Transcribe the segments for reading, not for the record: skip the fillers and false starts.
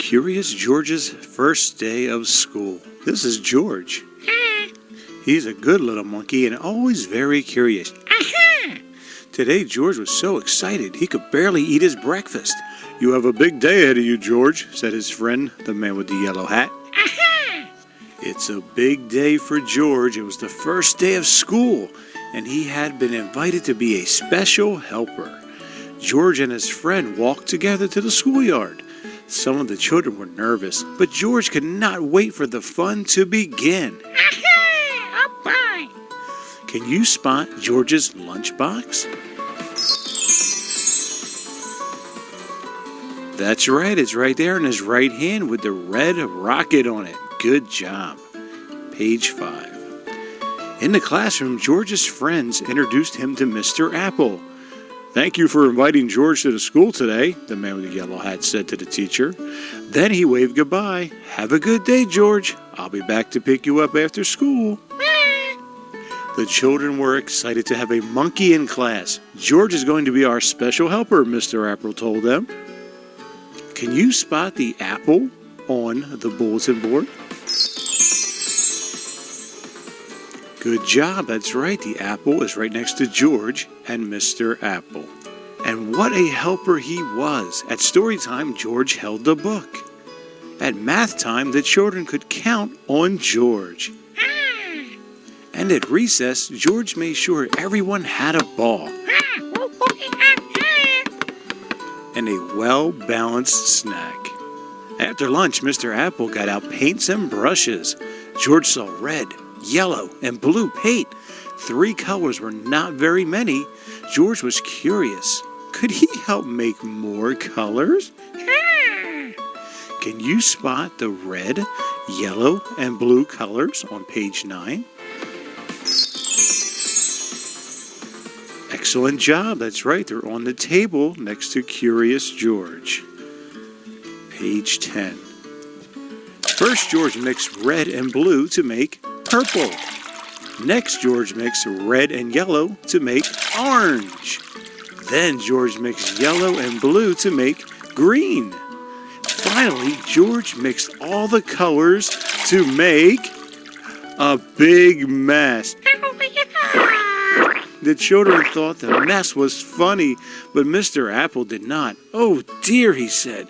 Curious George's first day of school. This is George. He's a good little monkey and always very curious. Today George was so excited he could barely eat his breakfast. "You have a big day ahead of you, George," said his friend, the man with the yellow hat. It's a big day for George. It was the first day of school, and he had been invited to be a special helper. George and his friend walked together to the schoolyard. Some of the children were nervous, but George could not wait for the fun to begin. Oh boy! Can you spot George's lunchbox? That's right, it's right there in his right hand with the red rocket on it. Good job. Page 5. In the classroom, George's friends introduced him to Mr. Apple. "Thank you for inviting George to the school today," the man with the yellow hat said to the teacher. Then he waved goodbye. "Have a good day, George. I'll be back to pick you up after school." The children were excited to have a monkey in class. "George is going to be our special helper," Mr. Apple told them. Can you spot the apple on the bulletin board? Good job, that's right. The apple is right next to George and Mr. Apple. And what a helper he was. At story time, George held the book. At math time, the children could count on George. And at recess, George made sure everyone had a ball and a well-balanced snack. After lunch, Mr. Apple got out paints and brushes. George saw red, yellow, and blue paint. 3 colors were not very many. George was curious. Could he help make more colors? Can you spot the red, yellow, and blue colors on page 9? Excellent job. That's right. They're on the table next to Curious George. Page 10. First, George mixed red and blue to make purple. Next, George mixed red and yellow to make orange. Then George mixed yellow and blue to make green. Finally, George mixed all the colors to make a big mess. The children thought the mess was funny, but Mr. Apple did not. "Oh dear," he said,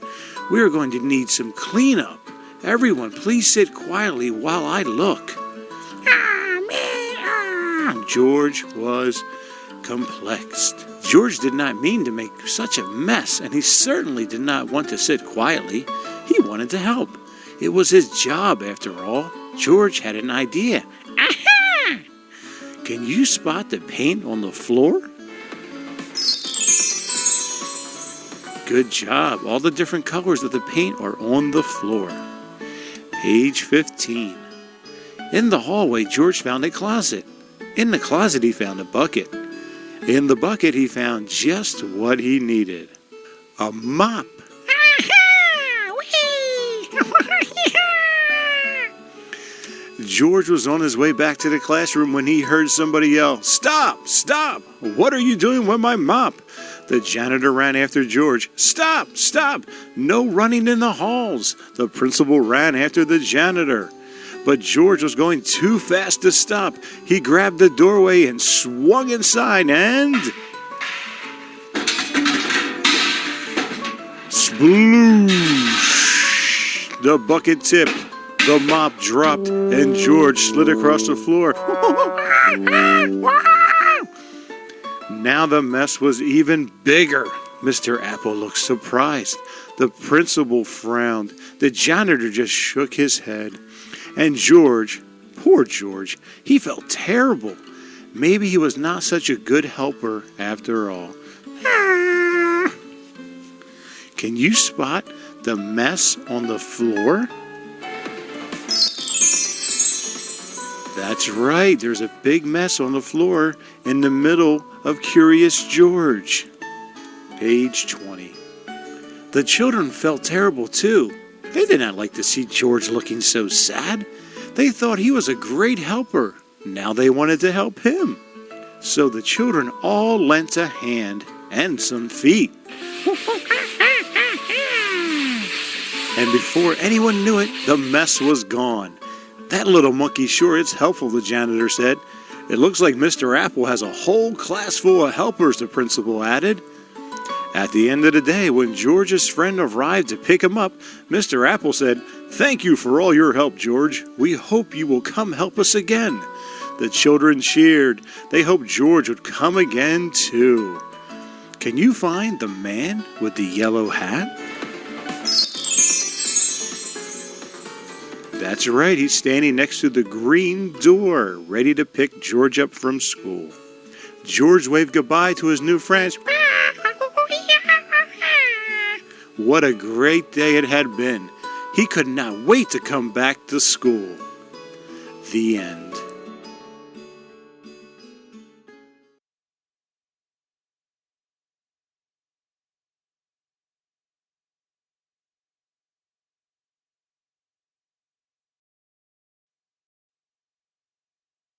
"we are going to need some cleanup. Everyone, please sit quietly while I look." George was complexed. George did not mean to make such a mess, and he certainly did not want to sit quietly. He wanted to help. It was his job, after all. George had an idea. Can you spot the paint on the floor? Good job. All the different colors of the paint are on the floor. Page 15. In the hallway, George found a closet. In the closet, he found a bucket. In the bucket, he found just what he needed. A mop. George was on his way back to the classroom when he heard somebody yell, "Stop! Stop! What are you doing with my mop?" The janitor ran after George. "Stop! Stop! No running in the halls!" The principal ran after the janitor. But George was going too fast to stop. He grabbed the doorway and swung inside and... sploosh! The bucket tipped. The mop dropped, and George slid across the floor. Now the mess was even bigger. Mr. Apple looked surprised. The principal frowned. The janitor just shook his head. And George, poor George, he felt terrible. Maybe he was not such a good helper after all. Can you spot the mess on the floor? That's right, there's a big mess on the floor in the middle of Curious George. Page 20. The children felt terrible too. They did not like to see George looking so sad. They thought he was a great helper. Now they wanted to help him. So the children all lent a hand and some feet. And before anyone knew it, the mess was gone. That little monkey sure is helpful, the janitor said. It looks like Mr. Apple has a whole class full of helpers, the principal added. At the end of the day, when George's friend arrived to pick him up, Mr. Apple said, "Thank you for all your help, George. We hope you will come help us again." The children cheered. They hoped George would come again, too. Can you find the man with the yellow hat? That's right, he's standing next to the green door, ready to pick George up from school. George waved goodbye to his new friends. What a great day it had been. He could not wait to come back to school. The end.